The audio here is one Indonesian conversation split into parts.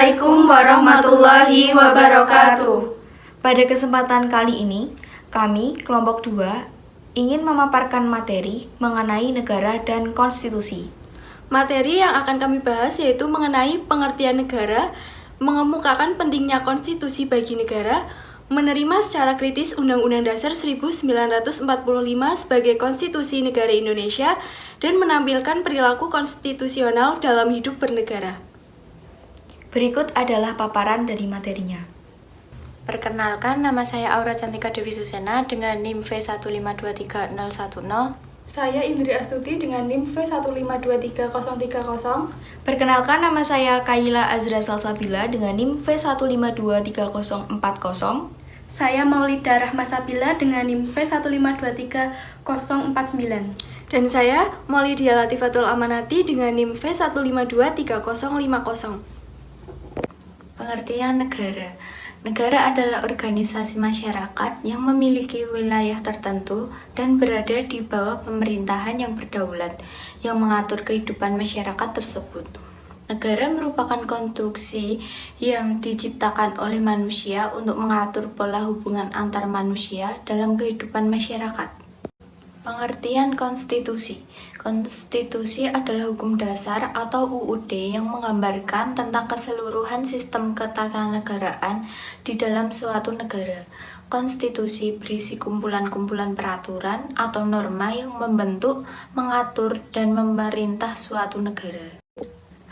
Assalamualaikum warahmatullahi wabarakatuh. Pada kesempatan kali ini, kami, kelompok 2, ingin memaparkan materi mengenai negara dan konstitusi. Materi yang akan kami bahas yaitu mengenai pengertian negara, mengemukakan pentingnya konstitusi bagi negara, menerima secara kritis Undang-Undang Dasar 1945 sebagai konstitusi negara Indonesia, dan menampilkan perilaku konstitusional dalam hidup bernegara. Berikut adalah paparan dari materinya. Perkenalkan, nama saya Aura Cantika Dewi Susena dengan NIM V1523010. Saya Indri Astuti dengan NIM V1523030. Perkenalkan, nama saya Kaila Azra Salsabila dengan NIM V1523040. Saya Maulida Rahmasabila dengan NIM V1523049. Dan saya Maulidia Latifatul Amanati dengan NIM V1523050. Pengertian negara. Negara adalah organisasi masyarakat yang memiliki wilayah tertentu dan berada di bawah pemerintahan yang berdaulat, yang mengatur kehidupan masyarakat tersebut. Negara merupakan konstruksi yang diciptakan oleh manusia untuk mengatur pola hubungan antar manusia dalam kehidupan masyarakat. Pengertian konstitusi. Konstitusi adalah hukum dasar atau UUD yang menggambarkan tentang keseluruhan sistem ketatanegaraan di dalam suatu negara. Konstitusi berisi kumpulan-kumpulan peraturan atau norma yang membentuk, mengatur, dan memerintah suatu negara.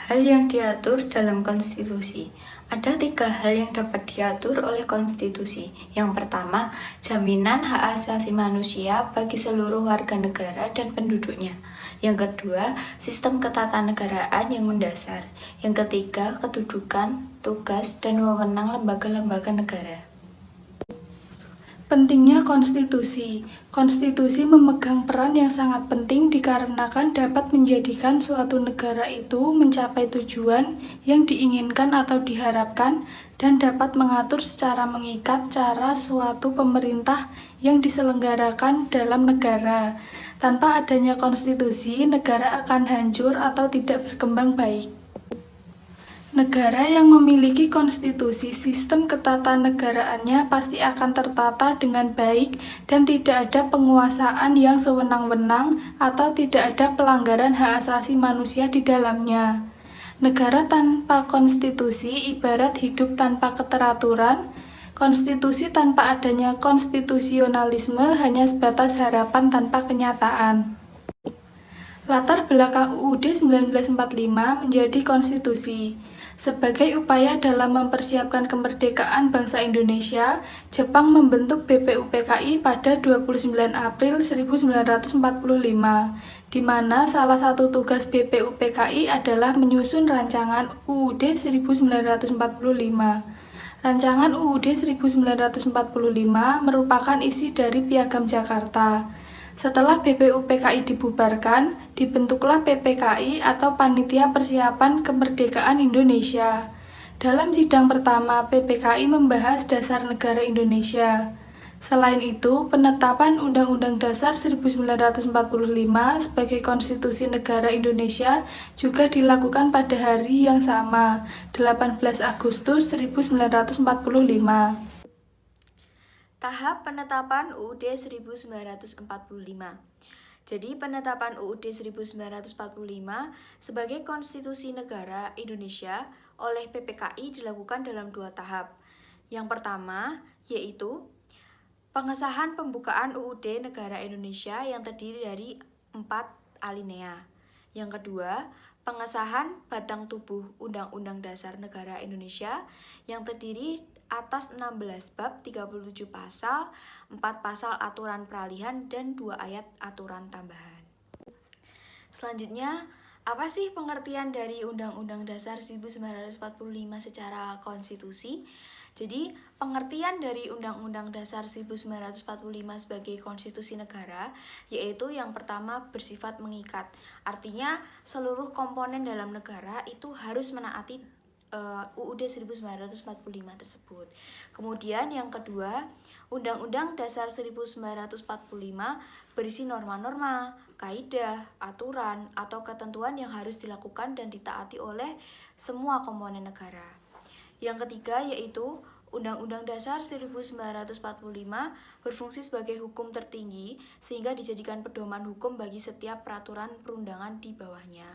Hal yang diatur dalam konstitusi. Ada 3 hal yang dapat diatur oleh konstitusi. Yang pertama, jaminan hak asasi manusia bagi seluruh warga negara dan penduduknya. Yang kedua, sistem ketatanegaraan yang mendasar. Yang ketiga, kedudukan, tugas, dan wewenang lembaga-lembaga negara. Pentingnya konstitusi. Konstitusi memegang peran yang sangat penting dikarenakan dapat menjadikan suatu negara itu mencapai tujuan yang diinginkan atau diharapkan dan dapat mengatur secara mengikat cara suatu pemerintah yang diselenggarakan dalam negara. Tanpa adanya konstitusi, negara akan hancur atau tidak berkembang baik. Negara yang memiliki konstitusi, sistem ketatanegaraannya pasti akan tertata dengan baik dan tidak ada penguasaan yang sewenang-wenang atau tidak ada pelanggaran hak asasi manusia di dalamnya. Negara tanpa konstitusi ibarat hidup tanpa keteraturan. Konstitusi tanpa adanya konstitusionalisme hanya sebatas harapan tanpa kenyataan. Latar belakang UUD 1945 menjadi konstitusi. Sebagai upaya dalam mempersiapkan kemerdekaan bangsa Indonesia, Jepang membentuk BPUPKI pada 29 April 1945, di mana salah satu tugas BPUPKI adalah menyusun rancangan UUD 1945. Rancangan UUD 1945 merupakan isi dari Piagam Jakarta. Setelah BPUPKI dibubarkan, dibentuklah PPKI atau Panitia Persiapan Kemerdekaan Indonesia. Dalam sidang pertama, PPKI membahas dasar negara Indonesia. Selain itu, penetapan Undang-Undang Dasar 1945 sebagai konstitusi negara Indonesia juga dilakukan pada hari yang sama, 18 Agustus 1945. Tahap penetapan UUD 1945. Jadi, penetapan UUD 1945 sebagai konstitusi negara Indonesia oleh PPKI dilakukan dalam 2 tahap. Yang pertama, yaitu pengesahan pembukaan UUD negara Indonesia yang terdiri dari 4 alinea. Yang kedua, pengesahan batang tubuh Undang-Undang Dasar Negara Indonesia yang terdiri atas 16 bab, 37 pasal, 4 pasal aturan peralihan, dan 2 ayat aturan tambahan. Selanjutnya, apa sih pengertian dari Undang-Undang Dasar 1945 secara konstitusi? Jadi, pengertian dari Undang-Undang Dasar 1945 sebagai konstitusi negara yaitu yang pertama bersifat mengikat. Artinya, seluruh komponen dalam negara itu harus menaati UUD 1945 tersebut. Kemudian yang kedua, Undang-Undang Dasar 1945 berisi norma-norma, kaidah, aturan, atau ketentuan yang harus dilakukan dan ditaati oleh semua komponen negara. Yang ketiga yaitu Undang-Undang Dasar 1945 berfungsi sebagai hukum tertinggi sehingga dijadikan pedoman hukum bagi setiap peraturan perundangan di bawahnya.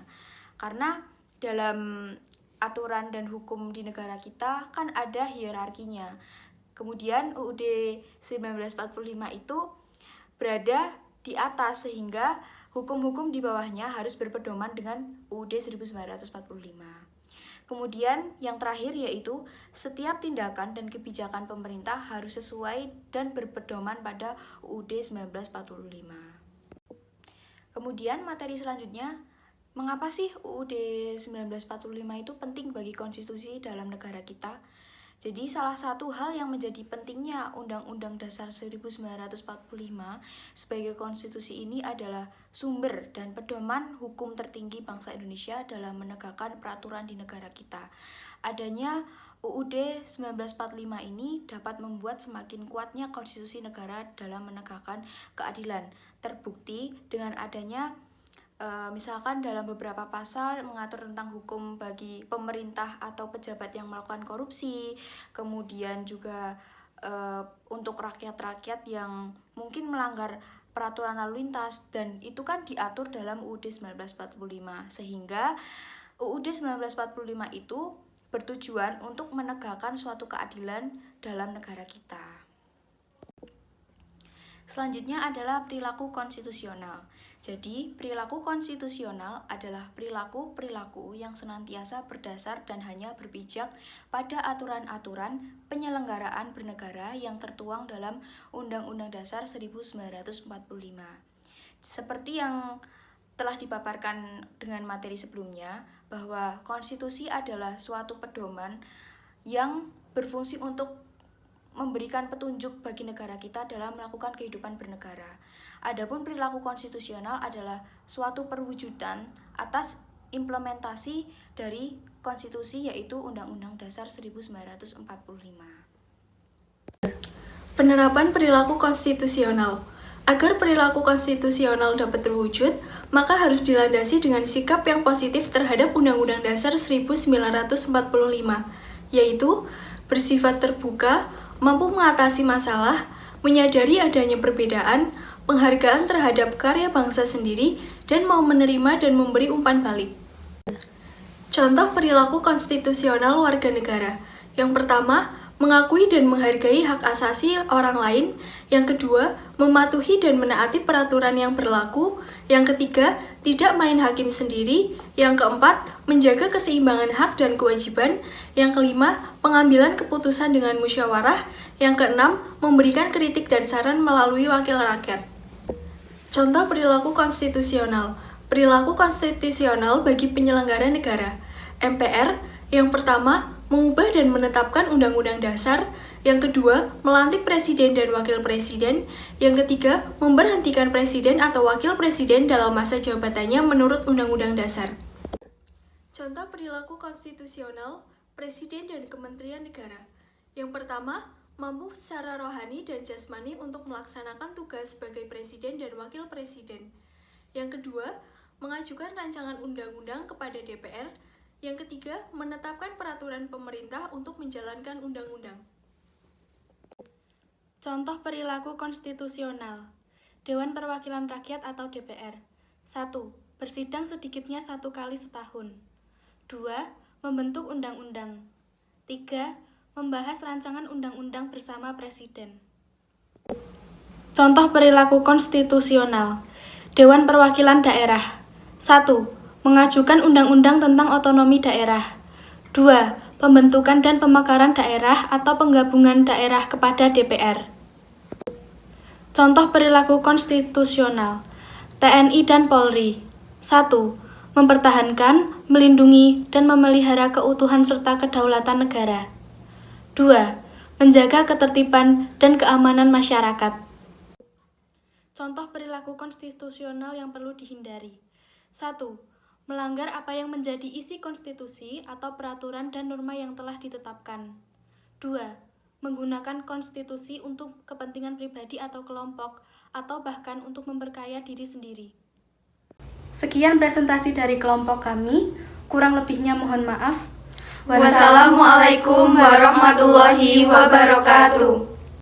Karena dalam aturan dan hukum di negara kita kan ada hierarkinya. Kemudian UUD 1945 itu berada di atas sehingga hukum-hukum di bawahnya harus berpedoman dengan UUD 1945. Kemudian yang terakhir yaitu setiap tindakan dan kebijakan pemerintah harus sesuai dan berpedoman pada UUD 1945. Kemudian materi selanjutnya, mengapa sih UUD 1945 itu penting bagi konstitusi dalam negara kita? Jadi salah satu hal yang menjadi pentingnya Undang-Undang Dasar 1945 sebagai konstitusi ini adalah sumber dan pedoman hukum tertinggi bangsa Indonesia dalam menegakkan peraturan di negara kita. Adanya UUD 1945 ini dapat membuat semakin kuatnya konstitusi negara dalam menegakkan keadilan. Terbukti dengan adanya misalkan dalam beberapa pasal mengatur tentang hukum bagi pemerintah atau pejabat yang melakukan korupsi, kemudian juga untuk rakyat-rakyat yang mungkin melanggar peraturan lalu lintas, dan itu kan diatur dalam UUD 1945, sehingga UUD 1945 itu bertujuan untuk menegakkan suatu keadilan dalam negara kita. Selanjutnya adalah perilaku konstitusional. Jadi, perilaku konstitusional adalah perilaku-perilaku yang senantiasa berdasar dan hanya berpijak pada aturan-aturan penyelenggaraan bernegara yang tertuang dalam Undang-Undang Dasar 1945. Seperti yang telah dipaparkan dengan materi sebelumnya, bahwa konstitusi adalah suatu pedoman yang berfungsi untuk memberikan petunjuk bagi negara kita dalam melakukan kehidupan bernegara. Adapun perilaku konstitusional adalah suatu perwujudan atas implementasi dari konstitusi, yaitu Undang-Undang Dasar 1945. Penerapan perilaku konstitusional. Agar perilaku konstitusional dapat terwujud, maka harus dilandasi dengan sikap yang positif terhadap Undang-Undang Dasar 1945, yaitu bersifat terbuka, mampu mengatasi masalah, menyadari adanya perbedaan, penghargaan terhadap karya bangsa sendiri, dan mau menerima dan memberi umpan balik. Contoh perilaku konstitusional warga negara. Yang pertama, mengakui dan menghargai hak asasi orang lain. Yang kedua, mematuhi dan menaati peraturan yang berlaku. Yang ketiga, tidak main hakim sendiri. Yang keempat, menjaga keseimbangan hak dan kewajiban. Yang kelima, pengambilan keputusan dengan musyawarah. Yang keenam, memberikan kritik dan saran melalui wakil rakyat. Contoh perilaku konstitusional. Perilaku konstitusional bagi penyelenggara negara. MPR, yang pertama, mengubah dan menetapkan undang-undang dasar. Yang kedua, melantik presiden dan wakil presiden. Yang ketiga, memberhentikan presiden atau wakil presiden dalam masa jabatannya menurut undang-undang dasar. Contoh perilaku konstitusional presiden dan kementerian negara. Yang pertama, mampu secara rohani dan jasmani untuk melaksanakan tugas sebagai presiden dan wakil presiden. Yang kedua, mengajukan rancangan undang-undang kepada DPR. Yang ketiga, menetapkan peraturan pemerintah untuk menjalankan undang-undang. Contoh perilaku konstitusional. Dewan Perwakilan Rakyat atau DPR. 1. Bersidang sedikitnya 1 kali setahun. 2. Membentuk undang-undang. 3. Membahas rancangan undang-undang bersama Presiden. Contoh perilaku konstitusional. Dewan Perwakilan Daerah. 1. Mengajukan undang-undang tentang otonomi daerah. 2. Pembentukan dan pemekaran daerah atau penggabungan daerah kepada DPR. Contoh perilaku konstitusional. TNI dan Polri. 1. Mempertahankan, melindungi, dan memelihara keutuhan serta kedaulatan negara. 2. Menjaga ketertiban dan keamanan masyarakat. Contoh perilaku konstitusional yang perlu dihindari. 1. Melanggar apa yang menjadi isi konstitusi atau peraturan dan norma yang telah ditetapkan. 2. Menggunakan konstitusi untuk kepentingan pribadi atau kelompok, atau bahkan untuk memperkaya diri sendiri. Sekian presentasi dari kelompok kami, kurang lebihnya mohon maaf. Wassalamualaikum warahmatullahi wabarakatuh.